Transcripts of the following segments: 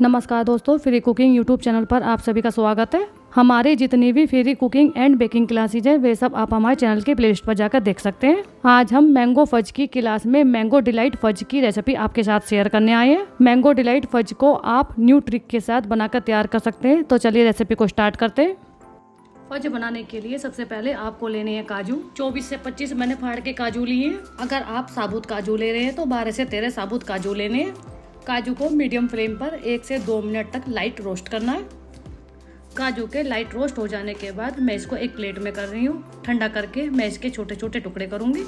नमस्कार दोस्तों, free cooking YouTube channel पर आप सभी का स्वागत है। हमारी जितनी भी free cooking and baking classes हैं वे सब आप हमारे चैनल के प्लेलिस्ट पर जाकर देख सकते हैं। आज हम मैंगो फज की क्लास में मैंगो डिलाइट फज की रेसिपी आपके साथ शेयर करने आए हैं। मैंगो डिलाइट फज को आप न्यू ट्रिक के साथ बनाकर तैयार कर सकते हैं। तो चलिए रेसिपी को स्टार्ट करते हैं। फज बनाने के लिए सबसे पहले आपको लेने हैं काजू। 24 से 25 मैंने फाड़ के काजू लिए हैं। अगर आप साबुत काजू ले रहे हैं तो 12 से 13 साबुत काजू लेने हैं। काजू को मीडियम फ्लेम पर 1 से 2 मिनट तक लाइट रोस्ट करना है। काजू के लाइट रोस्ट हो जाने के बाद मैं इसको एक प्लेट में कर रही हूँ। ठंडा करके मैं इसके छोटे छोटे टुकड़े करूँगी।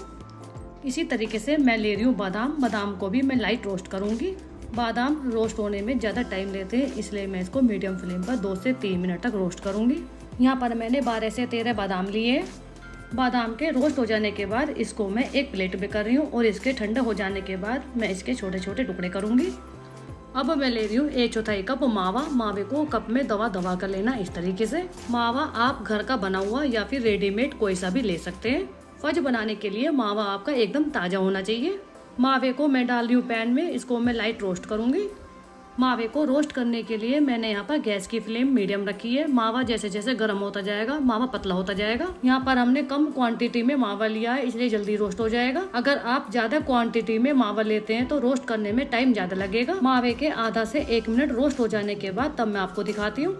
इसी तरीके से मैं ले रही हूँ बादाम को भी मैं लाइट रोस्ट करूँगी। बादाम रोस्ट होने में ज़्यादा टाइम लेते हैं, इसलिए मैं इसको मीडियम फ्लेम पर 2 से 3 मिनट तक रोस्ट करूँगी। यहाँ पर मैंने 12 से 13 बादाम लिए हैं। बादाम के रोस्ट हो जाने के बाद इसको मैं एक प्लेट में कर रही हूँ और इसके ठंडा हो जाने के बाद मैं इसके छोटे छोटे टुकड़े करूँगी। अब मैं ले रही हूँ 1/4 कप मावा। मावे को कप में दबा कर लेना इस तरीके से। मावा आप घर का बना हुआ या फिर रेडीमेड कोई सा भी ले सकते हैं। फज बनाने के लिए मावा आपका एकदम ताज़ा होना चाहिए। मावे को मैं डाल रही हूँ पैन में, इसको मैं लाइट रोस्ट करूँगी। मावे को रोस्ट करने के लिए मैंने यहाँ पर गैस की फ्लेम मीडियम रखी है। मावा जैसे जैसे गर्म होता जाएगा मावा पतला होता जाएगा। यहाँ पर हमने कम क्वांटिटी में मावा लिया है, इसलिए जल्दी रोस्ट हो जाएगा। अगर आप ज्यादा क्वांटिटी में मावा लेते हैं तो रोस्ट करने में टाइम ज्यादा लगेगा। मावे के आधा से 1 मिनट रोस्ट हो जाने के बाद तब मैं आपको दिखाती हूँ।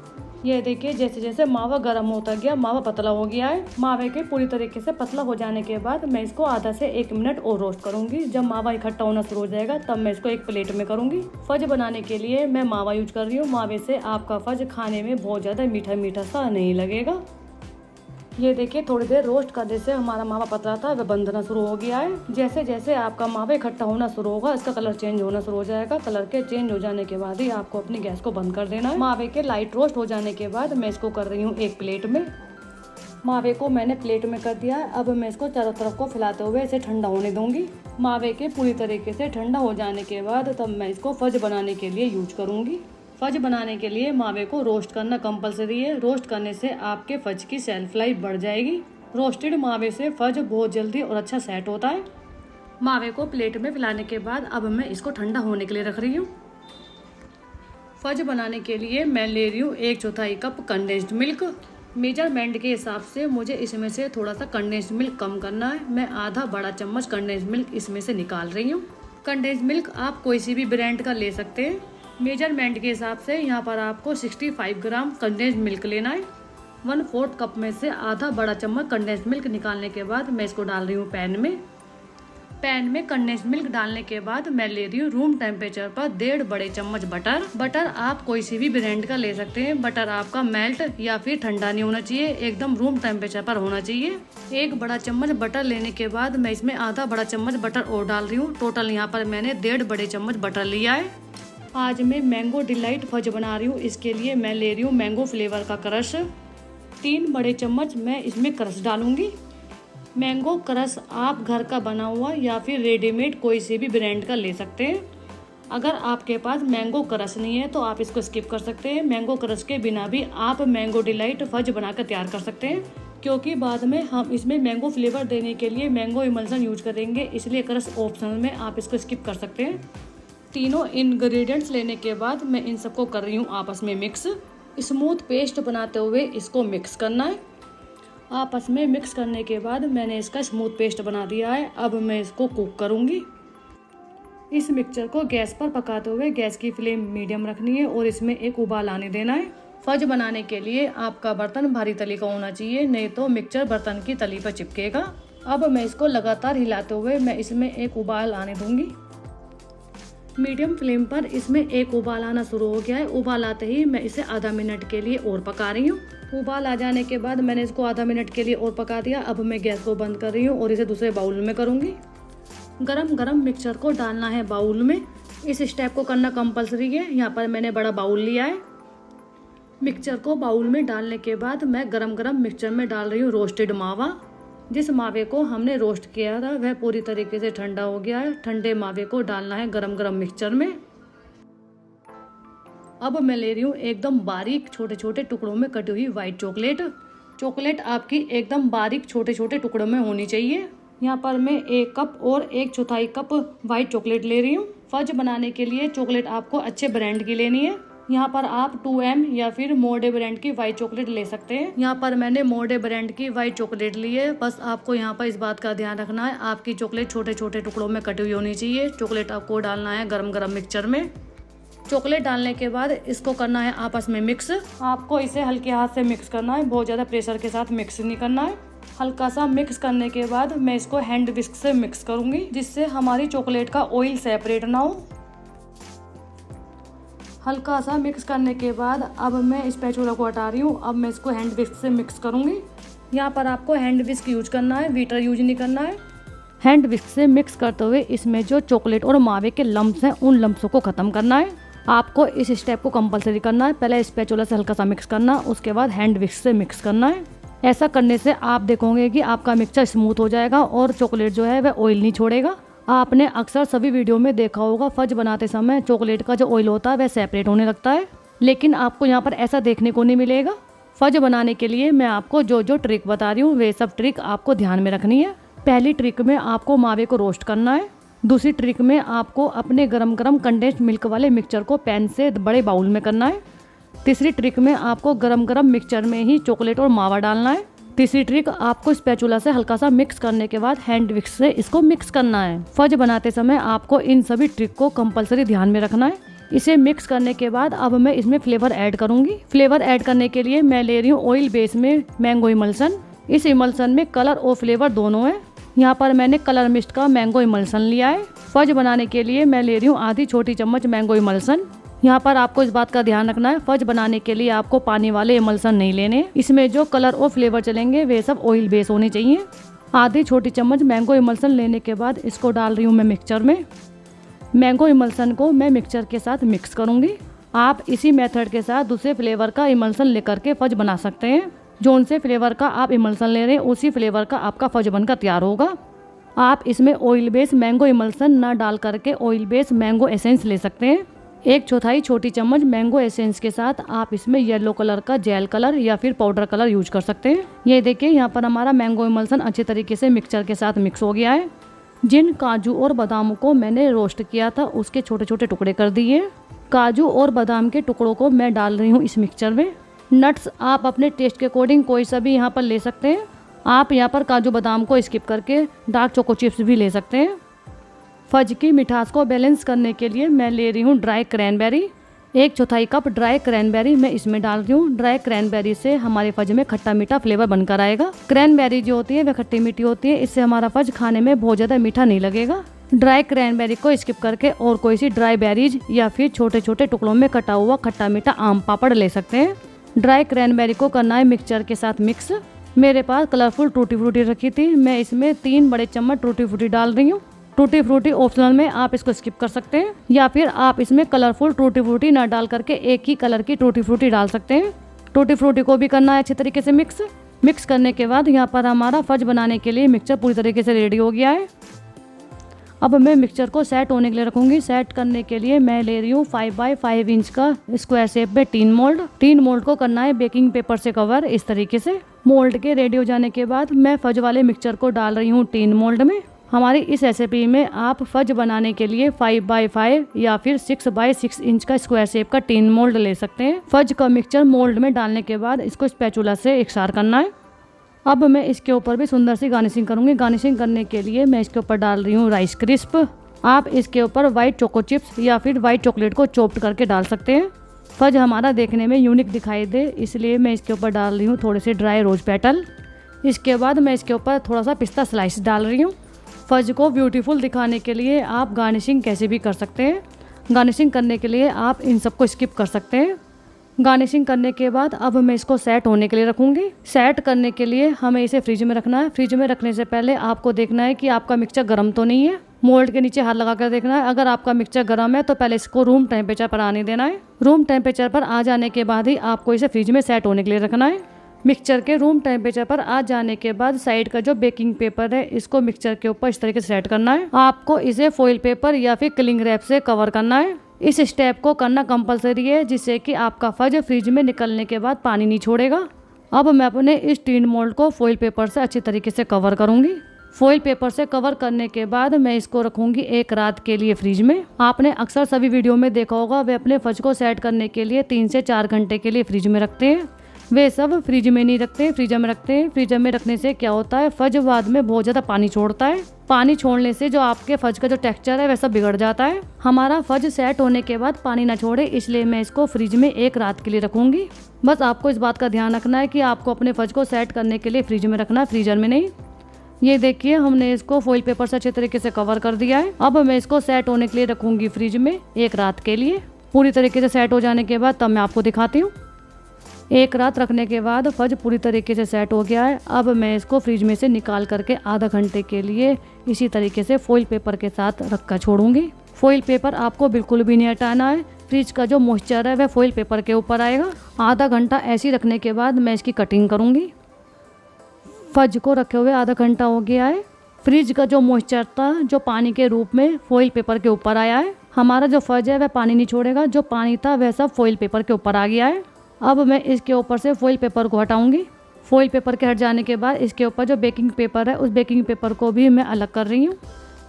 ये देखिए, जैसे जैसे मावा गर्म होता गया मावा पतला हो गया है। मावे के पूरी तरीके से पतला हो जाने के बाद मैं इसको आधा से 1 मिनट और रोस्ट करूंगी। जब मावा इकट्ठा होना शुरू हो जाएगा तब मैं इसको एक प्लेट में करूंगी। फज बनाने के लिए मैं मावा यूज कर रही हूँ। मावे से आपका फज खाने में बहुत ज़्यादा मीठा मीठा सा नहीं लगेगा। ये देखिए, थोड़ी देर रोस्ट करने से हमारा मावा पतला था वह बंधना शुरू हो गया है। जैसे जैसे आपका मावा इकट्ठा होना शुरू होगा इसका कलर चेंज होना शुरू हो जाएगा। कलर के चेंज हो जाने के बाद ही आपको अपनी गैस को बंद कर देना है। मावे के लाइट रोस्ट हो जाने के बाद मैं इसको कर रही हूँ एक प्लेट में। मावे को मैंने प्लेट में कर दिया है। अब मैं इसको चारों तरफ को फैलाते हुए इसे ठंडा होने दूंगी। मावे के पूरी तरीके से ठंडा हो जाने के बाद तब मैं इसको फज बनाने के लिए यूज करूँगी। फज बनाने के लिए मावे को रोस्ट करना कंपलसरी है। रोस्ट करने से आपके फज की शेल्फ लाइफ बढ़ जाएगी। रोस्टेड मावे से फज बहुत जल्दी और अच्छा सेट होता है। मावे को प्लेट में फैलाने के बाद अब मैं इसको ठंडा होने के लिए रख रही हूँ। फज बनाने के लिए मैं ले रही हूँ 1/4 कप कंडेंस्ड मिल्क। मेजरमेंट के हिसाब से मुझे इसमें से थोड़ा सा कंडेंस्ड मिल्क कम करना है। मैं आधा बड़ा चम्मच कंडेंस्ड मिल्क इसमें से निकाल रही हूँ। कंडेंस्ड मिल्क आप कोई सी भी ब्रांड का ले सकते हैं। मेजरमेंट के हिसाब से यहाँ पर आपको 65 ग्राम कंडेंस्ड मिल्क लेना है। 1/4 कप में से आधा बड़ा चम्मच कंडेंस्ड मिल्क निकालने के बाद मैं इसको डाल रही हूँ पैन में। पैन में कंडेंस्ड मिल्क डालने के बाद मैं ले रही हूँ रूम टेम्परेचर पर 1.5 बड़े चम्मच बटर। बटर आप कोई सी भी ब्रांड का ले सकते हैं। बटर आपका मेल्ट या फिर ठंडा नहीं होना चाहिए, एकदम रूम टेम्परेचर पर होना चाहिए। 1 बड़ा चम्मच बटर लेने के बाद मैं इसमें आधा बड़ा चम्मच बटर और डाल रही हूँ। टोटल यहाँ पर मैंने 1.5 बड़े चम्मच बटर लिया है। आज मैं मैंगो डिलाइट फज बना रही हूँ। इसके लिए मैं ले रही हूँ मैंगो फ्लेवर का क्रश। 3 बड़े चम्मच मैं इसमें क्रश डालूंगी। मैंगो क्रश आप घर का बना हुआ या फिर रेडीमेड कोई से भी ब्रांड का ले सकते हैं। अगर आपके पास मैंगो क्रश नहीं है तो आप इसको स्किप कर सकते हैं। मैंगो क्रश के बिना भी आप मैंगो डिलाइट फज बनाकर तैयार कर सकते हैं, क्योंकि बाद में हम इसमें मैंगो फ्लेवर देने के लिए मैंगो इमल्सन यूज करेंगे, इसलिए क्रश ऑप्शनल में आप इसको स्किप कर सकते हैं। तीनों इंग्रेडिएंट्स लेने के बाद मैं इन सबको कर रही हूँ आपस में मिक्स। स्मूथ पेस्ट बनाते हुए इसको मिक्स करना है। आपस में मिक्स करने के बाद मैंने इसका स्मूथ पेस्ट बना दिया है। अब मैं इसको कुक करूँगी। इस मिक्सचर को गैस पर पकाते हुए गैस की फ्लेम मीडियम रखनी है और इसमें एक उबाल आने देना है। फज बनाने के लिए आपका बर्तन भारी तली का होना चाहिए, नहीं तो मिक्सचर बर्तन की तली पर चिपकेगा। अब मैं इसको लगातार हिलाते हुए मैं इसमें एक उबाल आने दूंगी। मीडियम फ्लेम पर इसमें एक उबाल आना शुरू हो गया है। उबाल आते ही मैं इसे आधा मिनट के लिए और पका रही हूँ। उबाल आ जाने के बाद मैंने इसको आधा मिनट के लिए और पका दिया। अब मैं गैस को बंद कर रही हूँ और इसे दूसरे बाउल में करूँगी। गरम गरम मिक्सचर को डालना है बाउल में। इस स्टेप को करना कंपलसरी है। यहाँ पर मैंने बड़ा बाउल लिया है। मिक्सचर को बाउल में डालने के बाद मैं गरम गरम मिक्सचर में डाल रही हूँ रोस्टेड मावा। जिस मावे को हमने रोस्ट किया था वह पूरी तरीके से ठंडा हो गया है। ठंडे मावे को डालना है गरम गरम मिक्सचर में। अब मैं ले रही हूँ एकदम बारीक छोटे छोटे टुकड़ों में कटी हुई व्हाइट चॉकलेट। चॉकलेट आपकी एकदम बारीक छोटे छोटे टुकड़ों में होनी चाहिए। यहाँ पर मैं 1 कप और 1/4 कप व्हाइट चॉकलेट ले रही हूँ। फज बनाने के लिए चॉकलेट आपको अच्छे ब्रांड की लेनी है। यहाँ पर आप 2M या फिर मोर्डे ब्रांड की वाइट चॉकलेट ले सकते हैं। यहाँ पर मैंने मोर्डे ब्रांड की वाइट चॉकलेट ली है। बस आपको यहाँ पर इस बात का ध्यान रखना है, आपकी चॉकलेट छोटे छोटे टुकड़ों में कटी हुई होनी चाहिए। चॉकलेट आपको डालना है गरम गरम मिक्सचर में। चॉकलेट डालने के बाद इसको करना है आपस में मिक्स। आपको इसे हल्के हाथ से मिक्स करना है, बहुत ज़्यादा प्रेशर के साथ मिक्स नहीं करना है। हल्का सा मिक्स करने के बाद मैं इसको हैंड विस्क से मिक्स करूँगी, जिससे हमारी चॉकलेट का ऑयल सेपरेट ना हो। हल्का सा मिक्स करने के बाद अब मैं स्पैचुला को हटा रही हूँ। अब मैं इसको हैंड विस्क से मिक्स करूँगी। यहाँ पर आपको हैंड विस्क यूज करना है, बीटर यूज नहीं करना है। हैंड विस्क से मिक्स करते हुए इसमें जो चॉकलेट और मावे के लम्प्स हैं उन लम्प्सों को ख़त्म करना है। आपको इस स्टेप को कंपलसरी करना है। पहले स्पैचुला से हल्का सा मिक्स करना, उसके बाद हैंड विस्क से मिक्स करना है। ऐसा करने से आप देखोगे कि आपका मिक्सचर स्मूथ हो जाएगा और चॉकलेट जो है वह ऑयल नहीं छोड़ेगा। आपने अक्सर सभी वीडियो में देखा होगा, फज बनाते समय चॉकलेट का जो ऑयल होता है वह सेपरेट होने लगता है, लेकिन आपको यहाँ पर ऐसा देखने को नहीं मिलेगा। फज बनाने के लिए मैं आपको जो जो ट्रिक बता रही हूँ वे सब ट्रिक आपको ध्यान में रखनी है। पहली ट्रिक में आपको मावे को रोस्ट करना है। दूसरी ट्रिक में आपको अपने गरम गरम कंडेंस्ड मिल्क वाले मिक्सचर को पैन से बड़े बाउल में करना है। तीसरी ट्रिक में आपको गरम गरम मिक्सचर में ही चॉकलेट और मावा डालना है। तीसरी ट्रिक, आपको स्पैचुला से हल्का सा मिक्स करने के बाद हैंड विस्क से इसको मिक्स करना है। फज बनाते समय आपको इन सभी ट्रिक को कंपलसरी ध्यान में रखना है। इसे मिक्स करने के बाद अब मैं इसमें फ्लेवर ऐड करूंगी। फ्लेवर ऐड करने के लिए मैं ले रही हूँ ऑयल बेस में मैंगो इमल्सन। इस इमल्सन में कलर और फ्लेवर दोनों है। यहाँ पर मैंने कलर मिस्ट का मैंगो इमल्सन लिया है। फज बनाने के लिए मैं ले रही हूँ आधी छोटी चम्मच मैंगो इमल्सन। यहाँ पर आपको इस बात का ध्यान रखना है, फज बनाने के लिए आपको पानी वाले इमल्सन नहीं लेने। इसमें जो कलर और फ्लेवर चलेंगे वे सब ऑयल बेस होने चाहिए। आधी छोटी चम्मच मैंगो इमल्सन लेने के बाद इसको डाल रही हूँ मैं मिक्सचर में। मैंगो इमल्सन को मैं मिक्सचर के साथ मिक्स करूँगी। आप इसी मेथड के साथ दूसरे फ्लेवर का इमल्सन लेकर के फज बना सकते हैं। जोन से फ्लेवर का आप इमल्सन ले रहे हैं उसी फ्लेवर का आपका फज बनकर तैयार होगा। आप इसमें ऑयल बेस मैंगो इमल्सन न डाल करके ऑयल बेस मैंगो एसेंस ले सकते हैं। 1/4 छोटी चम्मच मैंगो एसेंस के साथ आप इसमें येलो कलर का जेल कलर या फिर पाउडर कलर यूज कर सकते हैं। ये देखिए यहाँ पर हमारा मैंगो इमल्सन अच्छे तरीके से मिक्सचर के साथ मिक्स हो गया है। जिन काजू और बादाम को मैंने रोस्ट किया था उसके छोटे छोटे टुकड़े कर दिए। काजू और बादाम के टुकड़ों को मैं डाल रही हूँ इस मिक्सचर में। नट्स आप अपने टेस्ट के अकॉर्डिंग कोई सा भी यहाँ पर ले सकते हैं। आप यहाँ पर काजू बादाम को स्किप करके डार्क चोको चिप्स भी ले सकते हैं। फज की मिठास को बैलेंस करने के लिए मैं ले रही हूँ dry cranberry. 1/4 cup dry cranberry मैं इसमें डाल रही हूँ। ड्राई क्रैनबेरी से हमारे फज में खट्टा मीठा फ्लेवर बनकर आएगा। क्रैनबेरी जो होती है वह खट्टी मीठी होती है, इससे हमारा फज खाने में बहुत ज़्यादा मीठा नहीं लगेगा। ड्राई क्रैनबेरी को स्किप करके और कोई सी ड्राई बेरीज या फिर छोटे छोटे टुकड़ों में कटा हुआ खट्टा मीठा आम पापड़ ले सकते हैं। ड्राई क्रैनबेरी को करना है मिक्सचर के साथ मिक्स। मेरे पास कलरफुल टूटी फ्रूटी रखी थी, मैं इसमें 3 बड़े चम्मच टूटी फ्रूटी डाल रही हूँ। टूटी फ्रूटी ऑप्शनल में आप इसको स्किप कर सकते हैं या फिर आप इसमें कलरफुल टूटी फ्रूटी ना डाल करके एक ही कलर की टूटी फ्रूटी डाल सकते हैं। टूटी फ्रूटी को भी करना है अच्छे तरीके से मिक्स करने के बाद यहाँ पर हमारा फज बनाने के लिए मिक्सचर पूरी तरीके से रेडी हो गया है। अब मैं मिक्सचर को सेट होने के लिए रखूंगी। सेट करने के लिए मैं ले रही हूँ 5x5 इंच का स्क्वायर शेप में टीन मोल्ड। टीन मोल्ड को करना है बेकिंग पेपर से कवर इस तरीके से। मोल्ड के रेडी हो जाने के बाद मैं फज वाले मिक्सचर को डाल रही हूँ टीन मोल्ड में। हमारी इस रेसिपी में आप फज बनाने के लिए 5x5 या फिर 6x6 इंच का स्क्वायर शेप का टीन मोल्ड ले सकते हैं। फज का मिक्सचर मोल्ड में डालने के बाद इसको स्पैचुला से एकसार करना है। अब मैं इसके ऊपर भी सुंदर सी गार्निशिंग करूंगी। गार्निशिंग करने के लिए मैं इसके ऊपर डाल रही हूँ राइस क्रिस्प। आप इसके ऊपर वाइट चोको चिप्स या फिर वाइट चॉकलेट को चॉप्ड करके डाल सकते हैं। फज हमारा देखने में यूनिक दिखाई दे इसलिए मैं इसके ऊपर डाल रही हूँ थोड़े से ड्राई रोज पेटल। इसके बाद मैं इसके ऊपर थोड़ा सा पिस्ता स्लाइस डाल रही हूँ। फज को ब्यूटीफुल दिखाने के लिए आप गार्निशिंग कैसे भी कर सकते हैं। गार्निशिंग करने के लिए आप इन सबको स्किप कर सकते हैं। गार्निशिंग करने के बाद अब मैं इसको सेट होने के लिए रखूंगी। सेट करने के लिए हमें इसे फ्रिज में रखना है। फ्रिज में रखने से पहले आपको देखना है कि आपका मिक्सचर गर्म तो नहीं है। मोल्ड के नीचे हाथ लगा कर देखना है। अगर आपका मिक्सचर गर्म है तो पहले इसको रूम टेम्परेचर पर आने देना है। रूम टेम्परेचर पर आ जाने के बाद ही आपको इसे फ्रिज में सेट होने के लिए रखना है। मिक्सचर के रूम टेम्परेचर पर आ जाने के बाद साइड का जो बेकिंग पेपर है इसको मिक्सचर के ऊपर इस तरीके से सेट करना है। आपको इसे फॉइल पेपर या फिर क्लिंग रैप से कवर करना है। इस स्टेप को करना कंपलसरी है जिससे कि आपका फज फ्रिज में निकलने के बाद पानी नहीं छोड़ेगा। अब मैं अपने इस टीन मोल्ड को फॉइल पेपर से अच्छी तरीके से कवर करूंगी। फॉइल पेपर से कवर करने के बाद मैं इसको रखूंगी एक रात के लिए फ्रिज में। आपने अक्सर सभी वीडियो में देखा होगा वे अपने फज को सेट करने के लिए 3 से 4 घंटे के लिए फ्रिज में रखते हैं। वे सब फ्रिज में नहीं रखते, फ्रीजर में रखते हैं। फ्रीजर में रखने से क्या होता है, फज बाद में बहुत ज़्यादा पानी छोड़ता है। पानी छोड़ने से जो आपके फज का जो टेक्सचर है वैसा बिगड़ जाता है। हमारा फज सेट होने के बाद पानी ना छोड़े, इसलिए मैं इसको फ्रिज में एक रात के लिए रखूंगी। बस आपको इस बात का ध्यान रखना है कि आपको अपने फज को सेट करने के लिए फ्रिज में रखना है, फ्रीजर में नहीं। ये देखिए हमने इसको फॉइल पेपर से अच्छे तरीके से कवर कर दिया है। अब मैं इसको सेट होने के लिए रखूंगी फ्रिज में एक रात के लिए। पूरी तरीके से सेट हो जाने के बाद तब मैं आपको दिखाती हूँ। एक रात रखने के बाद फज पूरी तरीके से सेट हो गया है। अब मैं इसको फ्रिज में से निकाल करके आधा घंटे के लिए इसी तरीके से फॉइल पेपर के साथ रख कर छोड़ूंगी। फॉइल पेपर आपको बिल्कुल भी नहीं हटाना है। फ्रिज का जो मॉइस्चर है वह फॉइल पेपर के ऊपर आएगा। आधा घंटा ऐसे ही रखने के बाद मैं इसकी कटिंग करूँगी। फज को रखे हुए आधा घंटा हो गया है। फ्रिज का जो मॉइस्चर था जो पानी के रूप में फॉइल पेपर के ऊपर आया है। हमारा जो फज है वह पानी नहीं छोड़ेगा, जो पानी था वह सब फॉइल पेपर के ऊपर आ गया है। अब मैं इसके ऊपर से फॉइल पेपर को हटाऊंगी। फॉइल पेपर के हट जाने के बाद इसके ऊपर जो बेकिंग पेपर है उस बेकिंग पेपर को भी मैं अलग कर रही हूँ।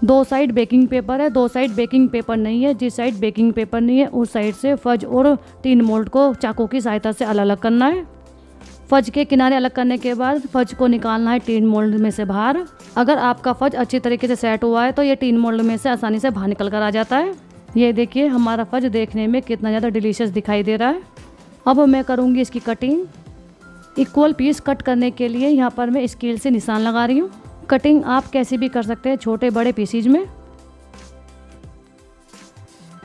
2 साइड बेकिंग पेपर है, 2 साइड बेकिंग पेपर नहीं है। जिस साइड बेकिंग पेपर नहीं है उस साइड से फज और टिन मोल्ड को चाकू की सहायता से अलग अलग करना है। फज के किनारे अलग करने के बाद फज को निकालना है टिन मोल्ड में से बाहर। अगर आपका फज अच्छी तरीके से सेट हुआ है तो ये टिन मोल्ड में से आसानी से बाहर निकल कर आ जाता है। ये देखिए हमारा फज देखने में कितना ज़्यादा डिलीशियस दिखाई दे रहा है। अब मैं करूँगी इसकी कटिंग। इक्वल पीस कट करने के लिए यहाँ पर मैं स्केल से निशान लगा रही हूँ। कटिंग आप कैसे भी कर सकते हैं, छोटे बड़े पीसीज में।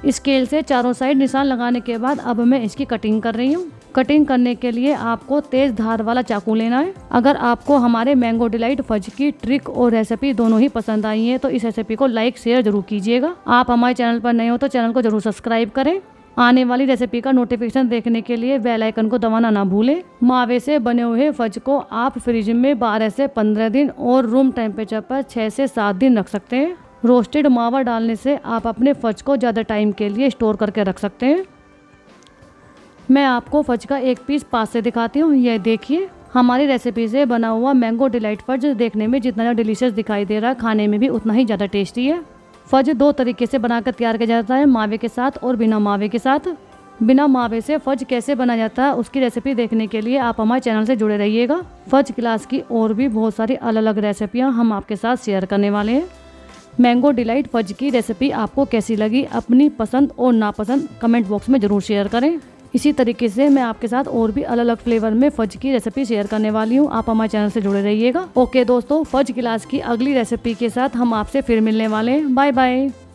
स्केल से चारों साइड निशान लगाने के बाद अब मैं इसकी कटिंग कर रही हूँ। कटिंग करने के लिए आपको तेज धार वाला चाकू लेना है। अगर आपको हमारे मैंगो डिलाइट फज की ट्रिक और रेसिपी दोनों ही पसंद आई है तो इस रेसिपी को लाइक शेयर जरूर कीजिएगा। आप हमारे चैनल पर नए हो तो चैनल को जरूर सब्सक्राइब करें। आने वाली रेसिपी का नोटिफिकेशन देखने के लिए बेल आइकन को दबाना ना भूलें। मावे से बने हुए फज को आप फ्रिज में 12 से 15 दिन और रूम टेम्परेचर पर 6 से 7 दिन रख सकते हैं। रोस्टेड मावा डालने से आप अपने फज को ज़्यादा टाइम के लिए स्टोर करके रख सकते हैं। मैं आपको फज का एक पीस पास से दिखाती हूँ। यह देखिए हमारी रेसिपी से बना हुआ मैंगो डिलाइट फज देखने में जितना ज़्यादा डिलीशियस दिखाई दे रहा है, खाने में भी उतना ही ज़्यादा टेस्टी है। फज 2 तरीके से बनाकर तैयार किया जाता है, मावे के साथ और बिना मावे के साथ। बिना मावे से फज कैसे बनाया जाता है उसकी रेसिपी देखने के लिए आप हमारे चैनल से जुड़े रहिएगा। फज क्लास की और भी बहुत सारी अलग अलग रेसिपियाँ हम आपके साथ शेयर करने वाले हैं। मैंगो डिलाइट फज की रेसिपी आपको कैसी लगी, अपनी पसंद और नापसंद कमेंट बॉक्स में ज़रूर शेयर करें। इसी तरीके से मैं आपके साथ और भी अलग अलग फ्लेवर में फज की रेसिपी शेयर करने वाली हूँ। आप हमारे चैनल से जुड़े रहिएगा। ओके दोस्तों, फज क्लास की अगली रेसिपी के साथ हम आपसे फिर मिलने वाले हैं। Bye bye.